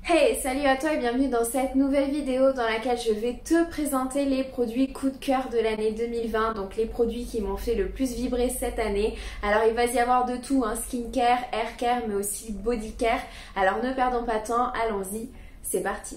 Hey, salut à toi et bienvenue dans cette nouvelle vidéo dans laquelle je vais te présenter les produits coup de cœur de l'année 2020, donc les produits qui m'ont fait le plus vibrer cette année. Alors il va y avoir de tout, skincare, haircare mais aussi bodycare. Alors ne perdons pas de temps, allons-y, c'est parti.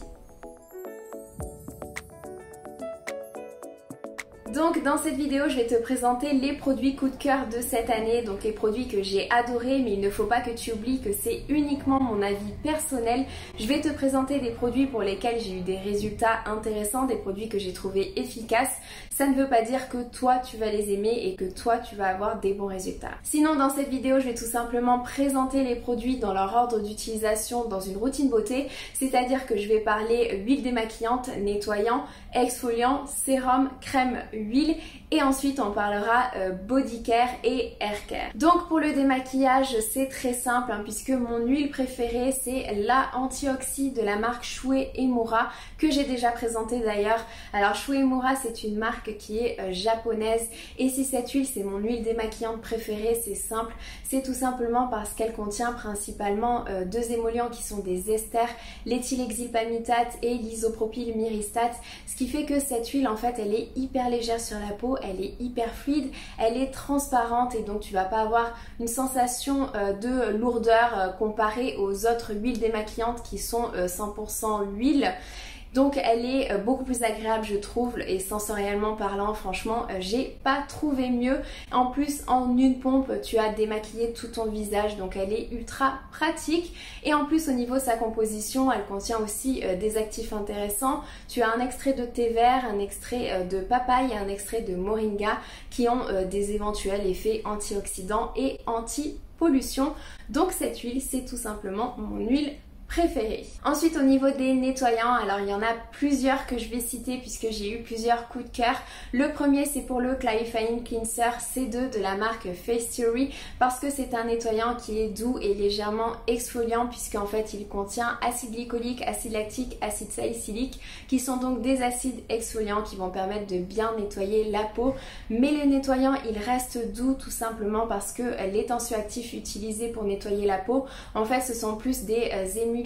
Donc dans cette vidéo je vais te présenter les produits coup de cœur de cette année, donc les produits que j'ai adorés, mais il ne faut pas que tu oublies que c'est uniquement mon avis personnel. Je vais te présenter des produits pour lesquels j'ai eu des résultats intéressants, des produits que j'ai trouvés efficaces. Ça ne veut pas dire que toi tu vas les aimer et que toi tu vas avoir des bons résultats. Sinon dans cette vidéo je vais tout simplement présenter les produits dans leur ordre d'utilisation dans une routine beauté, c'est-à-dire que je vais parler huile démaquillante, nettoyant, exfoliant, sérum, crème, huile et ensuite on parlera body care et hair care. Donc pour le démaquillage c'est très simple puisque mon huile préférée c'est la Antioxy de la marque Shui Emura que j'ai déjà présentée d'ailleurs. Alors Shui Emura c'est une marque qui est japonaise et si cette huile c'est mon huile démaquillante préférée, c'est simple, c'est tout simplement parce qu'elle contient principalement deux émollients qui sont des esters, l'éthylhexylpalmitate et l'isopropylmyristate, ce qui fait que cette huile en fait elle est hyper légère sur la peau, elle est hyper fluide, elle est transparente et donc tu vas pas avoir une sensation de lourdeur comparée aux autres huiles démaquillantes qui sont 100% huile. Donc elle est beaucoup plus agréable je trouve et sensoriellement parlant franchement j'ai pas trouvé mieux. En plus en une pompe tu as démaquillé tout ton visage donc elle est ultra pratique et en plus au niveau de sa composition elle contient aussi des actifs intéressants. Tu as un extrait de thé vert, un extrait de papaye et un extrait de moringa qui ont des éventuels effets antioxydants et anti-pollution. Donc cette huile c'est tout simplement mon huile préférée. Ensuite au niveau des nettoyants, alors il y en a plusieurs que je vais citer puisque j'ai eu plusieurs coups de cœur. Le premier c'est pour le Clarifying Cleanser C2 de la marque Face Theory parce que c'est un nettoyant qui est doux et légèrement exfoliant puisqu'en fait il contient acide glycolique, acide lactique, acide salicylique qui sont donc des acides exfoliants qui vont permettre de bien nettoyer la peau. Mais les nettoyants ils restent doux tout simplement parce que les tensioactifs utilisés pour nettoyer la peau en fait ce sont plus des émulsionnants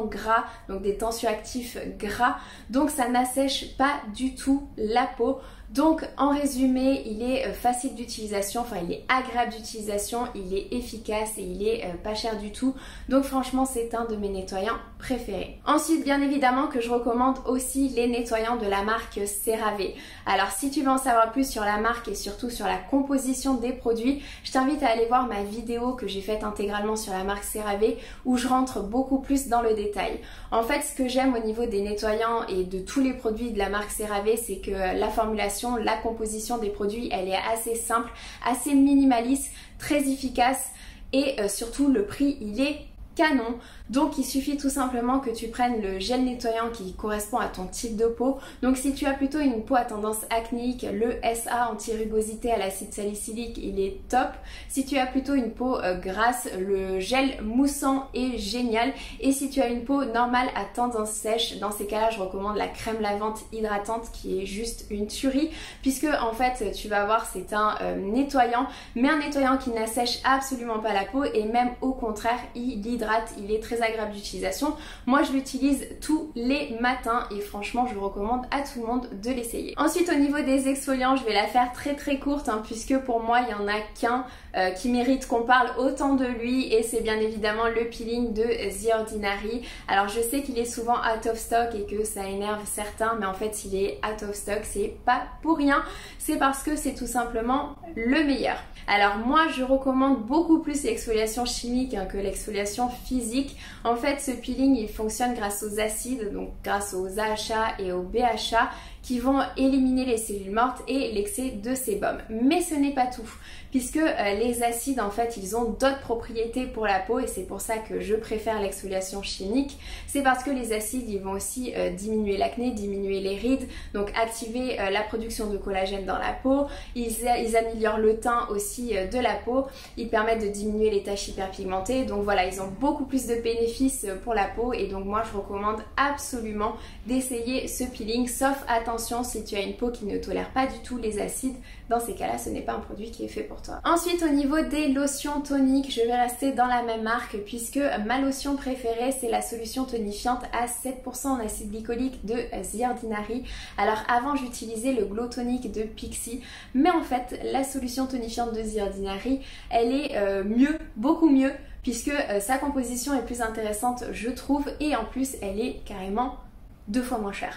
gras, donc des tensioactifs gras, donc ça n'assèche pas du tout la peau. Donc en résumé il est facile d'utilisation, enfin il est agréable d'utilisation, il est efficace et il est pas cher du tout. Donc franchement c'est un de mes nettoyants préférés. Ensuite bien évidemment que je recommande aussi les nettoyants de la marque CeraVe. Alors si tu veux en savoir plus sur la marque et surtout sur la composition des produits, je t'invite à aller voir ma vidéo que j'ai faite intégralement sur la marque CeraVe où je rentre beaucoup plus dans le détail. En fait ce que j'aime au niveau des nettoyants et de tous les produits de la marque CeraVe c'est que la formulation, la composition des produits elle est assez simple, assez minimaliste, très efficace et surtout le prix il est canon. Donc il suffit tout simplement que tu prennes le gel nettoyant qui correspond à ton type de peau. Donc si tu as plutôt une peau à tendance acnéique, le SA anti-rugosité à l'acide salicylique il est top. Si tu as plutôt une peau grasse, le gel moussant est génial. Et si tu as une peau normale à tendance sèche, dans ces cas-là je recommande la crème lavante hydratante qui est juste une tuerie puisque en fait tu vas voir c'est un nettoyant mais un nettoyant qui n'assèche absolument pas la peau et même au contraire il hydrate, il est très agréable d'utilisation. Moi je l'utilise tous les matins et franchement je recommande à tout le monde de l'essayer. Ensuite au niveau des exfoliants je vais la faire très courte puisque pour moi il n'y en a qu'un qui mérite qu'on parle autant de lui et c'est bien évidemment le peeling de The Ordinary. Alors je sais qu'il est souvent out of stock et que ça énerve certains mais en fait s'il est out of stock c'est pas pour rien, c'est parce que c'est tout simplement le meilleur. Alors moi je recommande beaucoup plus l'exfoliation chimique que l'exfoliation physique. En fait ce peeling il fonctionne grâce aux acides, donc grâce aux AHA et aux BHA qui vont éliminer les cellules mortes et l'excès de sébum. Mais ce n'est pas tout, puisque les acides en fait ils ont d'autres propriétés pour la peau et c'est pour ça que je préfère l'exfoliation chimique. C'est parce que les acides ils vont aussi diminuer l'acné, diminuer les rides, donc activer la production de collagène dans la peau. Ils améliorent le teint aussi de la peau, ils permettent de diminuer les taches hyperpigmentées. Donc voilà, ils ont beaucoup plus de bénéfices pour la peau et donc moi je recommande absolument d'essayer ce peeling, sauf attention attention, si tu as une peau qui ne tolère pas du tout les acides, dans ces cas-là, ce n'est pas un produit qui est fait pour toi. Ensuite, au niveau des lotions toniques, je vais rester dans la même marque puisque ma lotion préférée, c'est la solution tonifiante à 7% en acide glycolique de The Ordinary. Alors avant, j'utilisais le Glow Tonic de Pixi, mais en fait, la solution tonifiante de The Ordinary, elle est mieux, beaucoup mieux, puisque sa composition est plus intéressante, je trouve, et en plus, elle est carrément 2 fois moins chère.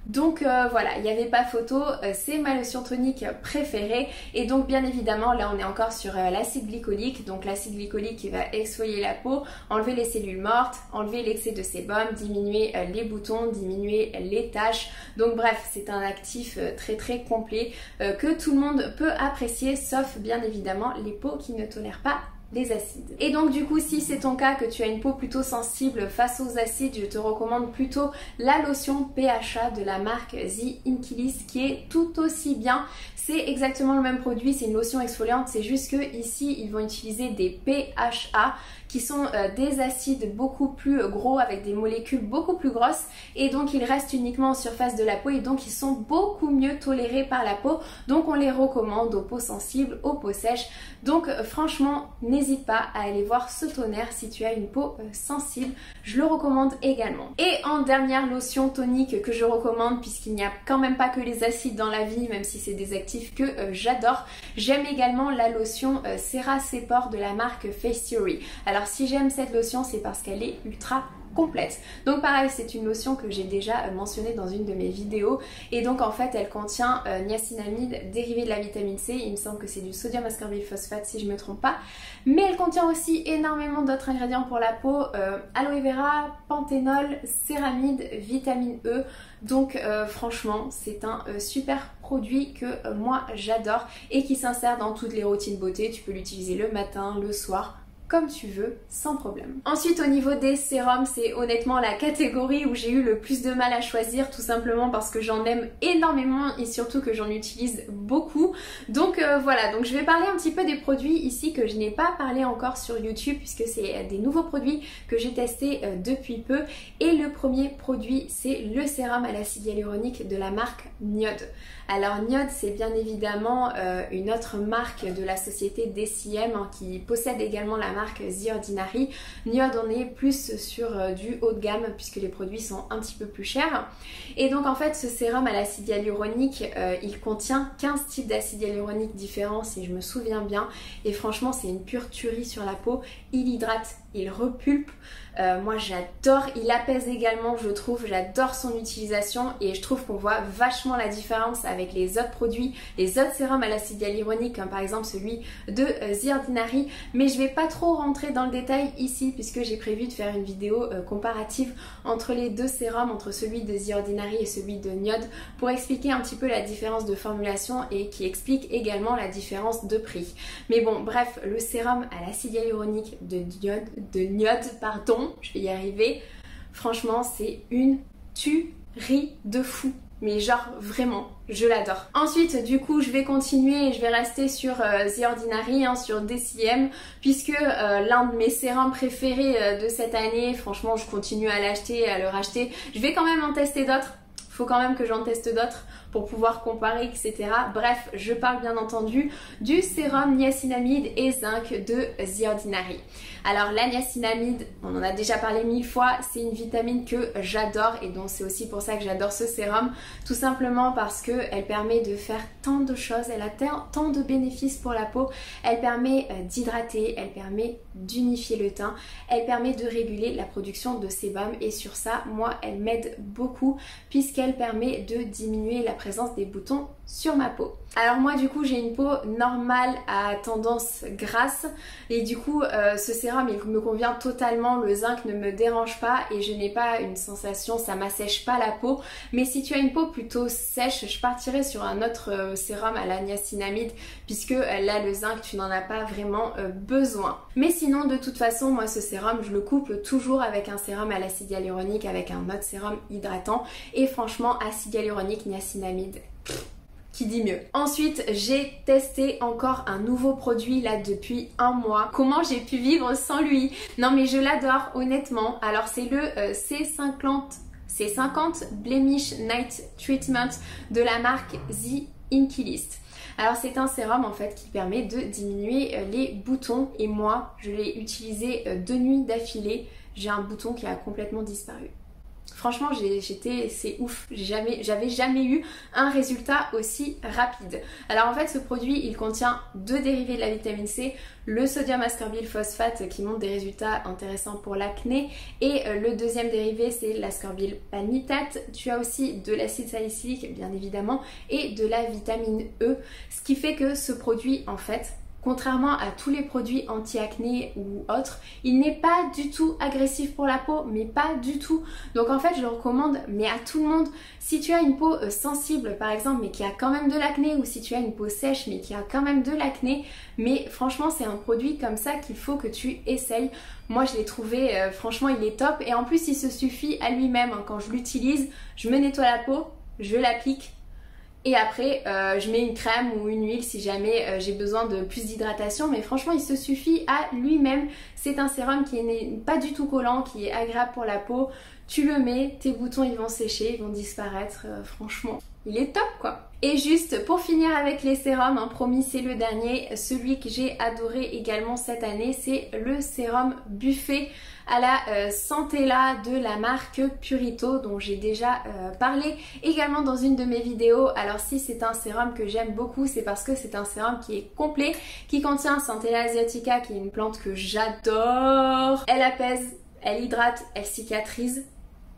Donc voilà, il n'y avait pas photo, c'est ma lotion tonique préférée. Et donc bien évidemment, là on est encore sur l'acide glycolique. Donc l'acide glycolique qui va exfolier la peau, enlever les cellules mortes, enlever l'excès de sébum, diminuer les boutons, diminuer les taches. Donc bref, c'est un actif très complet que tout le monde peut apprécier, sauf bien évidemment les peaux qui ne tolèrent pas les acides. Et donc du coup, si c'est ton cas, que tu as une peau plutôt sensible face aux acides, je te recommande plutôt la lotion PHA de la marque The Inkilis qui est tout aussi bien. C'est exactement le même produit, c'est une lotion exfoliante, c'est juste que ici ils vont utiliser des PHA qui sont des acides beaucoup plus gros avec des molécules beaucoup plus grosses et donc ils restent uniquement en surface de la peau et donc ils sont beaucoup mieux tolérés par la peau. Donc on les recommande aux peaux sensibles, aux peaux sèches. Donc franchement, n'hésite pas à aller voir ce tonnerre si tu as une peau sensible, je le recommande également. Et en dernière lotion tonique que je recommande, puisqu'il n'y a quand même pas que les acides dans la vie, même si c'est des actifs que j'adore, j'aime également la lotion CeraSepor de la marque Face Theory. Alors si j'aime cette lotion, c'est parce qu'elle est ultra complète. Donc pareil, c'est une lotion que j'ai déjà mentionnée dans une de mes vidéos et donc en fait elle contient niacinamide dérivé de la vitamine C, il me semble que c'est du sodium ascorbate phosphate si je me trompe pas, mais elle contient aussi énormément d'autres ingrédients pour la peau, aloe vera, panthénol, céramide, vitamine E, donc franchement c'est un super produit que moi j'adore et qui s'insère dans toutes les routines beauté. Tu peux l'utiliser le matin, le soir, comme tu veux, sans problème. Ensuite, au niveau des sérums, c'est honnêtement la catégorie où j'ai eu le plus de mal à choisir, tout simplement parce que j'en aime énormément et surtout que j'en utilise beaucoup. Donc voilà, donc je vais parler un petit peu des produits ici que je n'ai pas parlé encore sur YouTube puisque c'est des nouveaux produits que j'ai testés depuis peu. Et le premier produit, c'est le sérum à l'acide hyaluronique de la marque Niod. Alors Niod, c'est bien évidemment une autre marque de la société DCM qui possède également la marque The Ordinary. Niod, on est plus sur du haut de gamme puisque les produits sont un petit peu plus chers. Et donc en fait ce sérum à l'acide hyaluronique, il contient 15 types d'acide hyaluronique différents si je me souviens bien. Et franchement c'est une pure tuerie sur la peau. Il hydrate, il repulpe. Moi j'adore, il apaise également je trouve, j'adore son utilisation et je trouve qu'on voit vachement la différence avec les autres produits, les autres sérums à l'acide hyaluronique comme par exemple celui de The Ordinary, mais je vais pas trop rentrer dans le détail ici puisque j'ai prévu de faire une vidéo comparative entre les deux sérums, entre celui de The Ordinary et celui de Niod pour expliquer un petit peu la différence de formulation et qui explique également la différence de prix. Mais bon bref, le sérum à l'acide hyaluronique de Niod, pardon, je vais y arriver, franchement c'est une tuerie de fou. Mais genre vraiment, je l'adore. Ensuite du coup je vais continuer et je vais rester sur The Ordinary, sur DCM, puisque l'un de mes sérums préférés de cette année, franchement je continue à l'acheter, à le racheter. Je vais quand même en tester d'autres, faut quand même que j'en teste d'autres pour pouvoir comparer, etc. Bref, je parle bien entendu du sérum niacinamide et zinc de The Ordinary. Alors la niacinamide, on en a déjà parlé 1000 fois, c'est une vitamine que j'adore et donc c'est aussi pour ça que j'adore ce sérum, tout simplement parce qu'elle permet de faire tant de choses, elle a tant de bénéfices pour la peau, elle permet d'hydrater, elle permet d'unifier le teint, elle permet de réguler la production de sébum et sur ça, moi, elle m'aide beaucoup puisqu'elle permet de diminuer la présence des boutons sur ma peau. Alors moi du coup j'ai une peau normale à tendance grasse et du coup ce sérum il me convient totalement, le zinc ne me dérange pas et je n'ai pas une sensation, ça m'assèche pas la peau, mais si tu as une peau plutôt sèche, je partirais sur un autre sérum à la niacinamide puisque là le zinc tu n'en as pas vraiment besoin. Mais sinon de toute façon moi ce sérum je le couple toujours avec un sérum à l'acide hyaluronique, avec un autre sérum hydratant et franchement acide hyaluronique, niacinamide, qui dit mieux. Ensuite, j'ai testé encore un nouveau produit là depuis un mois. Comment j'ai pu vivre sans lui? Non mais je l'adore honnêtement. Alors c'est le C50 C'est 50 Blemish Night Treatment de la marque The Inky List. Alors c'est un sérum en fait qui permet de diminuer les boutons et moi je l'ai utilisé 2 nuits d'affilée, j'ai un bouton qui a complètement disparu. Franchement c'est ouf, j'avais jamais eu un résultat aussi rapide. Alors en fait ce produit il contient 2 dérivés de la vitamine C, le sodium ascorbyl phosphate qui montre des résultats intéressants pour l'acné et le deuxième dérivé c'est l'ascorbyl palmitate. Tu as aussi de l'acide salicylique bien évidemment et de la vitamine E, ce qui fait que ce produit en fait, contrairement à tous les produits anti-acné ou autres, il n'est pas du tout agressif pour la peau, mais pas du tout. Donc en fait je le recommande mais à tout le monde. Si tu as une peau sensible par exemple mais qui a quand même de l'acné, ou si tu as une peau sèche mais qui a quand même de l'acné, mais franchement c'est un produit comme ça qu'il faut que tu essayes. Moi je l'ai trouvé, franchement il est top et en plus il se suffit à lui-même. Quand je l'utilise, je me nettoie la peau, je l'applique. Et après je mets une crème ou une huile si jamais j'ai besoin de plus d'hydratation, mais franchement il se suffit à lui-même. C'est un sérum qui n'est pas du tout collant, qui est agréable pour la peau. Tu le mets, tes boutons ils vont sécher, ils vont disparaître, franchement il est top quoi. Et juste pour finir avec les sérums, hein, promis c'est le dernier, celui que j'ai adoré également cette année, c'est le sérum Buffet à la Centella de la marque Purito dont j'ai déjà parlé également dans une de mes vidéos. Alors si c'est un sérum que j'aime beaucoup, c'est parce que c'est un sérum qui est complet, qui contient Centella asiatica qui est une plante que j'adore. Elle apaise, elle hydrate, elle cicatrise.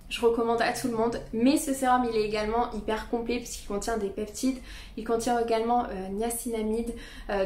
Je recommande à tout le monde, mais ce sérum il est également hyper complet puisqu'il contient des peptides, il contient également niacinamide,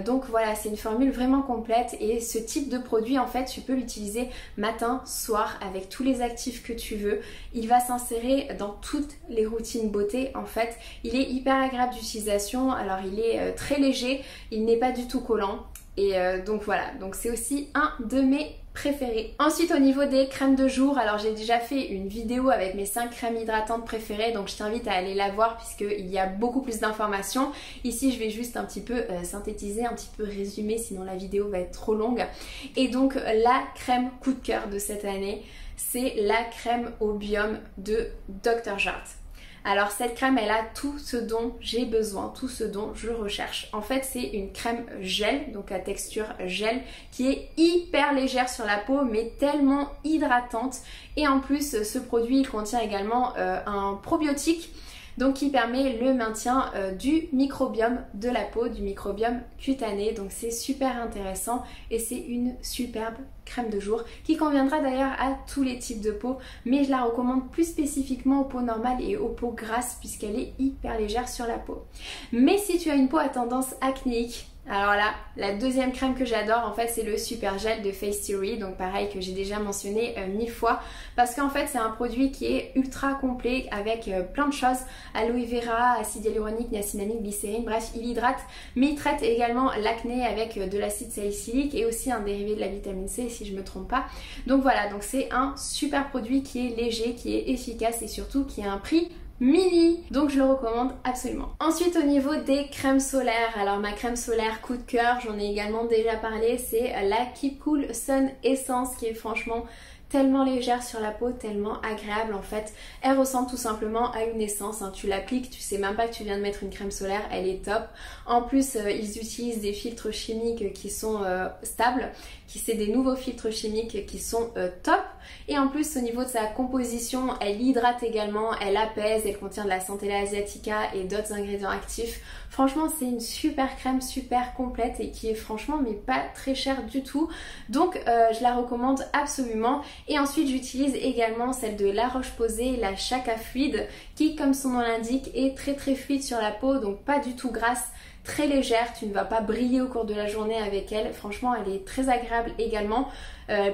donc voilà c'est une formule vraiment complète et ce type de produit en fait tu peux l'utiliser matin, soir avec tous les actifs que tu veux. Il va s'insérer dans toutes les routines beauté en fait, il est hyper agréable d'utilisation, alors il est très léger, il n'est pas du tout collant. Et donc voilà, donc c'est aussi un de mes préférés. Ensuite au niveau des crèmes de jour, alors j'ai déjà fait une vidéo avec mes 5 crèmes hydratantes préférées, donc je t'invite à aller la voir puisqu'il y a beaucoup plus d'informations. Ici je vais juste un petit peu synthétiser, un petit peu résumer, sinon la vidéo va être trop longue. Et donc la crème coup de cœur de cette année, c'est la crème au biome de Dr. Jart. Alors cette crème elle a tout ce dont j'ai besoin, tout ce dont je recherche. En fait c'est une crème gel, donc à texture gel, qui est hyper légère sur la peau mais tellement hydratante. Et en plus ce produit il contient également un probiotique, donc qui permet le maintien du microbiome de la peau, du microbiome cutané. Donc c'est super intéressant et c'est une superbe crème de jour qui conviendra d'ailleurs à tous les types de peau, mais je la recommande plus spécifiquement aux peaux normales et aux peaux grasses puisqu'elle est hyper légère sur la peau. Mais si tu as une peau à tendance acnéique, alors là, la deuxième crème que j'adore en fait c'est le Super Gel de Face Theory, donc pareil que j'ai déjà mentionné 1000 fois parce qu'en fait c'est un produit qui est ultra complet avec plein de choses, aloe vera, acide hyaluronique, niacinamide, glycérine, bref il hydrate mais il traite également l'acné avec de l'acide salicylique et aussi un dérivé de la vitamine C si je me trompe pas. Donc voilà, donc c'est un super produit qui est léger, qui est efficace et surtout qui a un prix mini, donc je le recommande absolument. Ensuite au niveau des crèmes solaires, alors ma crème solaire coup de cœur, j'en ai également déjà parlé, c'est la Keep Cool Sun Essence qui est franchement tellement légère sur la peau, tellement agréable en fait. Elle ressemble tout simplement à une essence, hein. Tu l'appliques, tu sais même pas que tu viens de mettre une crème solaire, elle est top. En plus ils utilisent des filtres chimiques qui sont stables, c'est des nouveaux filtres chimiques qui sont top. Et en plus au niveau de sa composition, elle hydrate également, elle apaise, elle contient de la Centella asiatica et d'autres ingrédients actifs. Franchement c'est une super crème, super complète et qui est franchement mais pas très chère du tout. Donc je la recommande absolument. Et ensuite j'utilise également celle de La Roche-Posay, la Chaka Fluide, qui comme son nom l'indique est très très fluide sur la peau, donc pas du tout grasse, très légère, tu ne vas pas briller au cours de la journée avec elle. Franchement elle est très agréable également.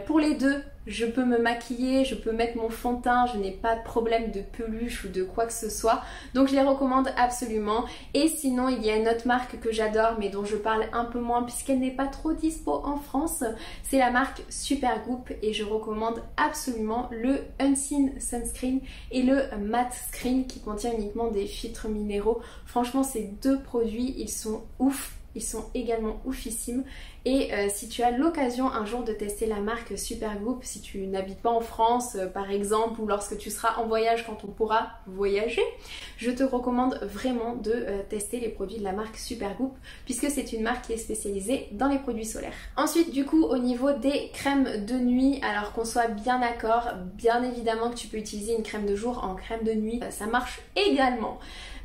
Pour les deux, je peux me maquiller, je peux mettre mon fond de teint, je n'ai pas de problème de peluche ou de quoi que ce soit, donc je les recommande absolument. Et sinon il y a une autre marque que j'adore mais dont je parle un peu moins puisqu'elle n'est pas trop dispo en France, c'est la marque Supergoop et je recommande absolument le Unseen Sunscreen et le Matte Screen qui contient uniquement des filtres minéraux. Franchement ces deux produits ils sont ouf. Ils sont également oufissimes Et si tu as l'occasion un jour de tester la marque Supergoop, si tu n'habites pas en France par exemple, ou lorsque tu seras en voyage quand on pourra voyager, je te recommande vraiment de tester les produits de la marque Supergoop puisque c'est une marque qui est spécialisée dans les produits solaires. Ensuite du coup au niveau des crèmes de nuit, alors qu'on soit bien d'accord, bien évidemment que tu peux utiliser une crème de jour en crème de nuit, ça marche également.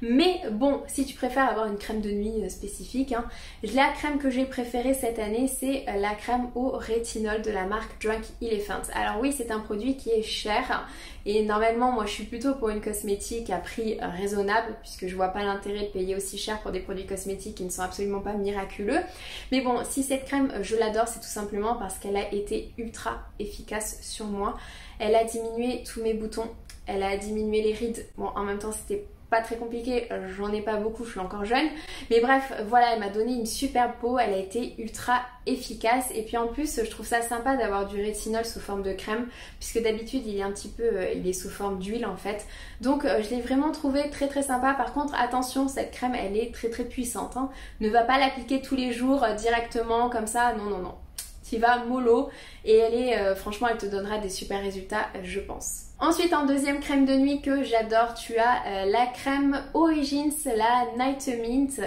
Mais bon, si tu préfères avoir une crème de nuit spécifique, hein, la crème que j'ai préférée cette année, c'est la crème au rétinol de la marque Drunk Elephant. Alors oui, c'est un produit qui est cher et normalement, moi je suis plutôt pour une cosmétique à prix raisonnable puisque je vois pas l'intérêt de payer aussi cher pour des produits cosmétiques qui ne sont absolument pas miraculeux. Mais bon, si cette crème, je l'adore, c'est tout simplement parce qu'elle a été ultra efficace sur moi. Elle a diminué tous mes boutons, elle a diminué les rides. Bon, en même temps, c'était pas très compliqué, j'en ai pas beaucoup, je suis encore jeune, mais bref, voilà, elle m'a donné une superbe peau, elle a été ultra efficace et puis en plus je trouve ça sympa d'avoir du rétinol sous forme de crème puisque d'habitude il est un petit peu, il est sous forme d'huile en fait, donc je l'ai vraiment trouvé très très sympa. Par contre attention, cette crème elle est très très puissante, hein. Ne va pas l'appliquer tous les jours directement comme ça, non non non. Tu vas mollo et elle est, franchement elle te donnera des super résultats je pense. Ensuite en deuxième crème de nuit que j'adore, tu as la crème Origins, la Night Mint,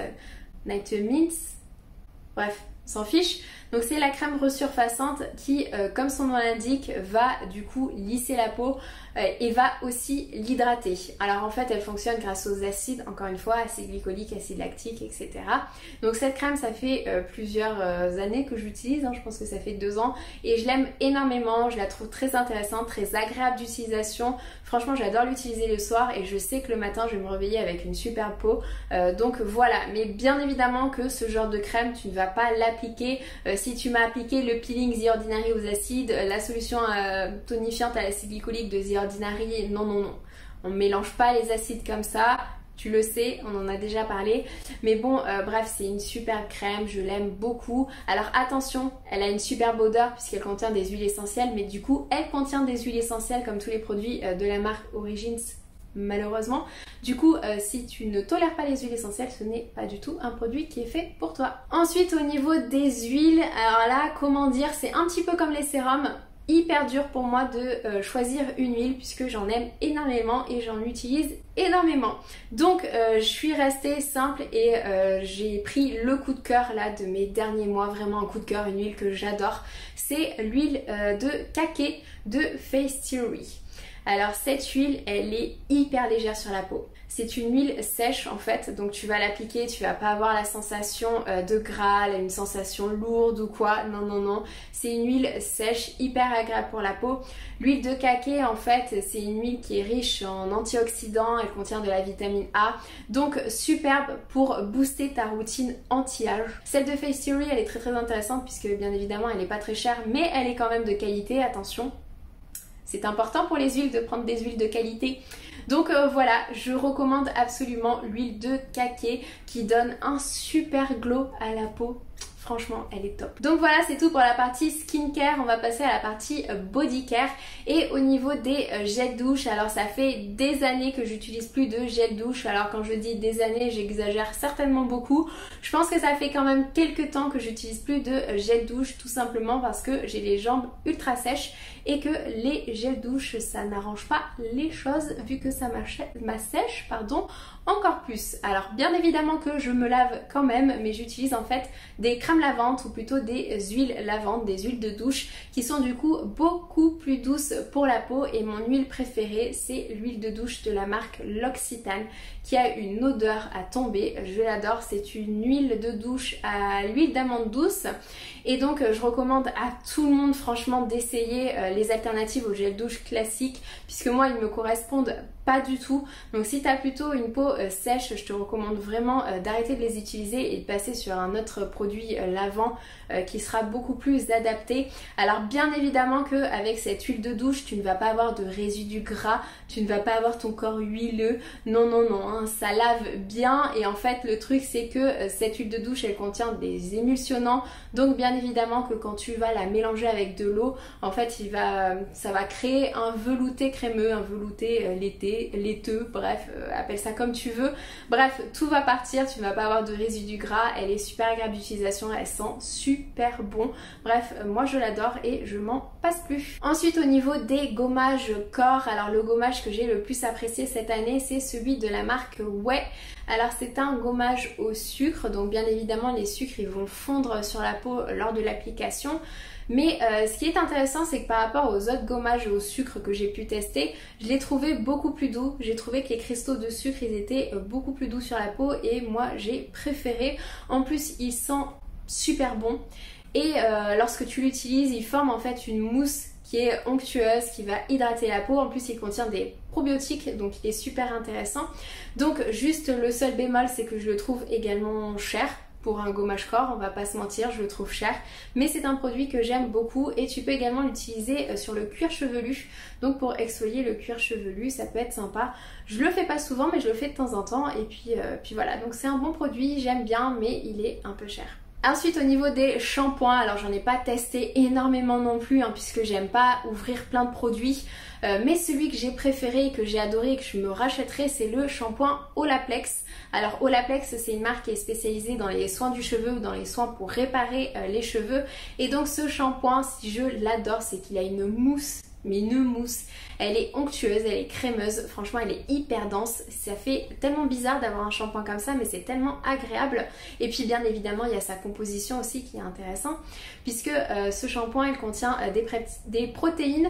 bref on s'en fiche. Donc c'est la crème resurfaçante qui, comme son nom l'indique, va du coup lisser la peau et va aussi l'hydrater. Alors en fait elle fonctionne grâce aux acides, encore une fois, acide glycolique, acide lactique, etc. Donc cette crème ça fait plusieurs années que j'utilise, hein, je pense que ça fait 2 ans et je l'aime énormément, je la trouve très intéressante, très agréable d'utilisation. Franchement j'adore l'utiliser le soir et je sais que le matin je vais me réveiller avec une superbe peau. Donc voilà, mais bien évidemment que ce genre de crème tu ne vas pas l'appliquer si tu m'as appliqué le peeling The Ordinary aux acides, la solution tonifiante à l'acide glycolique de The Ordinary, non non non, on ne mélange pas les acides comme ça, tu le sais, on en a déjà parlé, mais bon bref c'est une superbe crème, je l'aime beaucoup. Alors attention, elle a une superbe odeur puisqu'elle contient des huiles essentielles, mais du coup elle contient des huiles essentielles comme tous les produits de la marque Origins malheureusement. Du coup si tu ne tolères pas les huiles essentielles, ce n'est pas du tout un produit qui est fait pour toi. Ensuite au niveau des huiles, alors là comment dire, c'est un petit peu comme les sérums, hyper dur pour moi de choisir une huile puisque j'en aime énormément et j'en utilise énormément. Donc je suis restée simple et j'ai pris le coup de cœur là de mes derniers mois, vraiment un coup de cœur, une huile que j'adore, c'est l'huile de Kake de Face Theory. Alors cette huile elle est hyper légère sur la peau. C'est une huile sèche en fait, donc tu vas l'appliquer, tu vas pas avoir la sensation de gras, une sensation lourde ou quoi, non non non. C'est une huile sèche, hyper agréable pour la peau. L'huile de Kake en fait c'est une huile qui est riche en antioxydants, elle contient de la vitamine A, donc superbe pour booster ta routine anti-âge. Celle de Face Theory elle est très très intéressante puisque bien évidemment elle n'est pas très chère mais elle est quand même de qualité, attention. C'est important pour les huiles de prendre des huiles de qualité. Donc voilà, je recommande absolument l'huile de Kake qui donne un super glow à la peau. Franchement, elle est top. Donc voilà, c'est tout pour la partie skincare. On va passer à la partie body care. Et au niveau des gels douche, alors ça fait des années que j'utilise plus de gel douche. Alors quand je dis des années, j'exagère certainement beaucoup. Je pense que ça fait quand même quelques temps que j'utilise plus de gel douche, tout simplement parce que j'ai les jambes ultra sèches et que les gels douche, ça n'arrange pas les choses vu que ça m'assèche, pardon, encore plus. Alors bien évidemment que je me lave quand même, mais j'utilise en fait des crèmes lavantes ou plutôt des huiles lavantes, des huiles de douche qui sont du coup beaucoup plus douces pour la peau et mon huile préférée c'est l'huile de douche de la marque L'Occitane qui a une odeur à tomber, je l'adore, c'est une huile de douche à l'huile d'amande douce et donc je recommande à tout le monde franchement d'essayer les alternatives au gel douche classique puisque moi ils me correspondent pas du tout. Donc si tu as plutôt une peau sèche, je te recommande vraiment d'arrêter de les utiliser et de passer sur un autre produit lavant qui sera beaucoup plus adapté. Alors bien évidemment qu'avec cette huile de douche, tu ne vas pas avoir de résidus gras, tu ne vas pas avoir ton corps huileux. Non, non, non, hein, ça lave bien et en fait le truc c'est que cette huile de douche elle contient des émulsionnants. Donc bien évidemment que quand tu vas la mélanger avec de l'eau, en fait ça va créer un velouté crémeux, un velouté l'été. laiteux, bref, appelle ça comme tu veux. Bref, tout va partir, tu ne vas pas avoir de résidus gras, elle est super agréable d'utilisation, elle sent super bon. Bref, moi je l'adore et je m'en passe plus. Ensuite, au niveau des gommages corps, alors le gommage que j'ai le plus apprécié cette année, c'est celui de la marque Ouai. Alors c'est un gommage au sucre, donc bien évidemment les sucres ils vont fondre sur la peau lors de l'application. Mais ce qui est intéressant, c'est que par rapport aux autres gommages au sucre que j'ai pu tester, je l'ai trouvé beaucoup plus doux. J'ai trouvé que les cristaux de sucre, ils étaient beaucoup plus doux sur la peau et moi j'ai préféré. En plus, il sent super bon et lorsque tu l'utilises, il forme en fait une mousse qui est onctueuse, qui va hydrater la peau. En plus, il contient des probiotiques, donc il est super intéressant. Donc juste le seul bémol, c'est que je le trouve également cher. Pour un gommage corps, on va pas se mentir, je le trouve cher, mais c'est un produit que j'aime beaucoup et tu peux également l'utiliser sur le cuir chevelu. Donc pour exfolier le cuir chevelu, ça peut être sympa. Je le fais pas souvent, mais je le fais de temps en temps et puis voilà. Donc c'est un bon produit, j'aime bien, mais il est un peu cher. Ensuite, au niveau des shampoings, alors j'en ai pas testé énormément non plus puisque j'aime pas ouvrir plein de produits, mais celui que j'ai préféré et que j'ai adoré et que je me rachèterai, c'est le shampoing Olaplex. Alors Olaplex, c'est une marque qui est spécialisée dans les soins du cheveu ou dans les soins pour réparer les cheveux, et donc ce shampoing, si je l'adore, c'est qu'il a une mousse, mais une mousse. Elle est onctueuse, elle est crémeuse, franchement elle est hyper dense. Ça fait tellement bizarre d'avoir un shampoing comme ça, mais c'est tellement agréable. Et puis bien évidemment il y a sa composition aussi qui est intéressant, puisque ce shampoing il contient des protéines,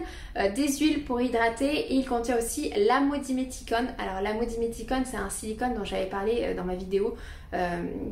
des huiles pour hydrater, et il contient aussi l'amodiméticone. Alors l'amodiméticone, c'est un silicone dont j'avais parlé dans ma vidéo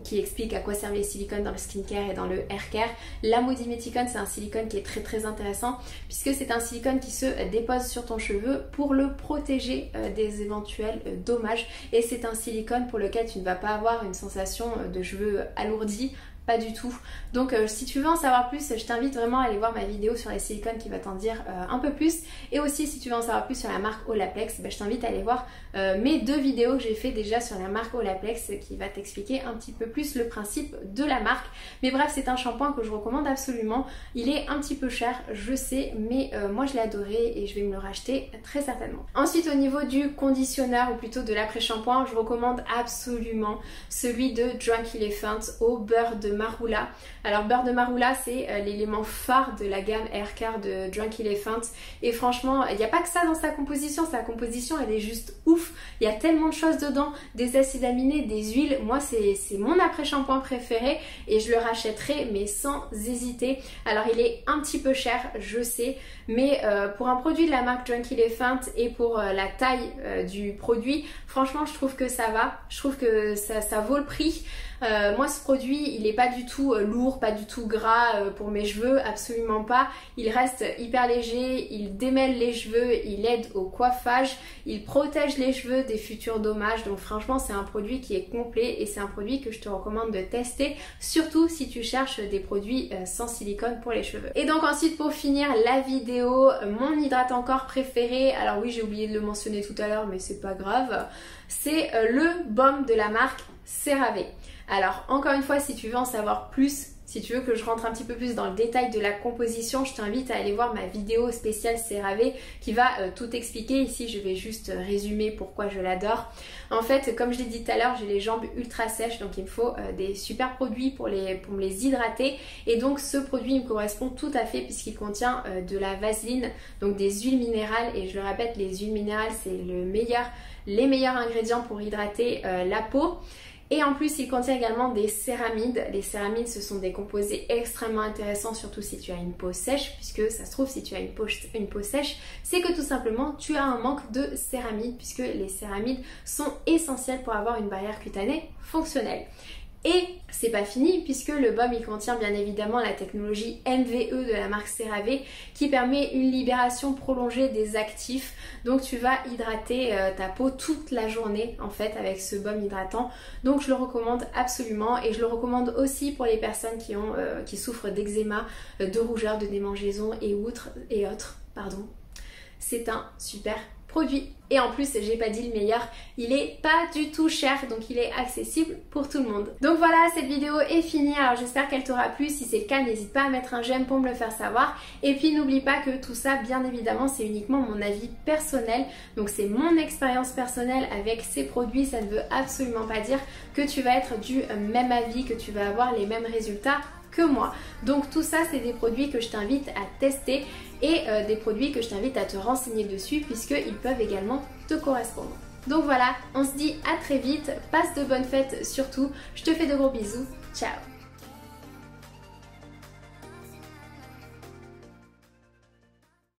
qui explique à quoi servent les silicones dans le skincare et dans le haircare. L'amodiméticone, c'est un silicone qui est très intéressant, puisque c'est un silicone qui se dépose sur ton cheveu pour le protéger des éventuels dommages, et c'est un silicone pour lequel tu ne vas pas avoir une sensation de cheveux alourdis, pas du tout. Donc si tu veux en savoir plus, je t'invite vraiment à aller voir ma vidéo sur les silicones qui va t'en dire un peu plus. Et aussi si tu veux en savoir plus sur la marque Olaplex, je t'invite à aller voir mes 2 vidéos que j'ai fait déjà sur la marque Olaplex qui va t'expliquer un petit peu plus le principe de la marque. Mais bref, c'est un shampoing que je recommande absolument. Il est un petit peu cher, je sais, mais moi je l'ai adoré et je vais me le racheter très certainement. Ensuite, au niveau du conditionneur, ou plutôt de l'après-shampoing, je recommande absolument celui de Drunk Elephant au beurre de marula. Alors beurre de marula, c'est l'élément phare de la gamme haircare de Drunk Elephant, et franchement il n'y a pas que ça dans sa composition elle est juste ouf. Il y a tellement de choses dedans, des acides aminés, des huiles. Moi c'est mon après-shampoing préféré et je le rachèterai mais sans hésiter. Alors il est un petit peu cher, je sais, mais pour un produit de la marque Drunk Elephant et pour la taille du produit, franchement je trouve que ça va, je trouve que ça vaut le prix. Moi ce produit il n'est pas du tout lourd, pas du tout gras pour mes cheveux, absolument pas. Il reste hyper léger, il démêle les cheveux, il aide au coiffage, il protège les cheveux des futurs dommages. Donc franchement c'est un produit qui est complet et c'est un produit que je te recommande de tester, surtout si tu cherches des produits sans silicone pour les cheveux. Et donc ensuite, pour finir la vidéo, mon hydratant corps préféré, alors oui j'ai oublié de le mentionner tout à l'heure mais c'est pas grave, c'est le baume de la marque CeraVe. Alors encore une fois, si tu veux en savoir plus, si tu veux que je rentre un petit peu plus dans le détail de la composition, je t'invite à aller voir ma vidéo spéciale CeraVe qui va tout expliquer. Ici je vais juste résumer pourquoi je l'adore. En fait, comme je l'ai dit tout à l'heure, j'ai les jambes ultra sèches, donc il me faut des super produits pour me les hydrater, et donc ce produit me correspond tout à fait puisqu'il contient de la vaseline, donc des huiles minérales, et je le répète, les huiles minérales c'est les meilleurs ingrédients pour hydrater la peau. Et en plus il contient également des céramides. Les céramides, ce sont des composés extrêmement intéressants, surtout si tu as une peau sèche, puisque ça se trouve si tu as une peau sèche, c'est que tout simplement tu as un manque de céramides, puisque les céramides sont essentielles pour avoir une barrière cutanée fonctionnelle. Et c'est pas fini puisque le baume il contient bien évidemment la technologie MVE de la marque CeraVe qui permet une libération prolongée des actifs. Donc tu vas hydrater ta peau toute la journée en fait avec ce baume hydratant. Donc je le recommande absolument, et je le recommande aussi pour les personnes qui souffrent d'eczéma, de rougeur, de démangeaison et autres. C'est un super produit. Et en plus, j'ai pas dit le meilleur, il est pas du tout cher, donc il est accessible pour tout le monde. Donc voilà, cette vidéo est finie, alors j'espère qu'elle t'aura plu. Si c'est le cas, n'hésite pas à mettre un j'aime pour me le faire savoir. Et puis n'oublie pas que tout ça, bien évidemment, c'est uniquement mon avis personnel. Donc c'est mon expérience personnelle avec ces produits, ça ne veut absolument pas dire que tu vas être du même avis, que tu vas avoir les mêmes résultats que moi. Donc tout ça, c'est des produits que je t'invite à tester et des produits que je t'invite à te renseigner dessus puisqu'ils peuvent également te correspondre. Donc voilà, on se dit à très vite, passe de bonnes fêtes surtout, je te fais de gros bisous, ciao!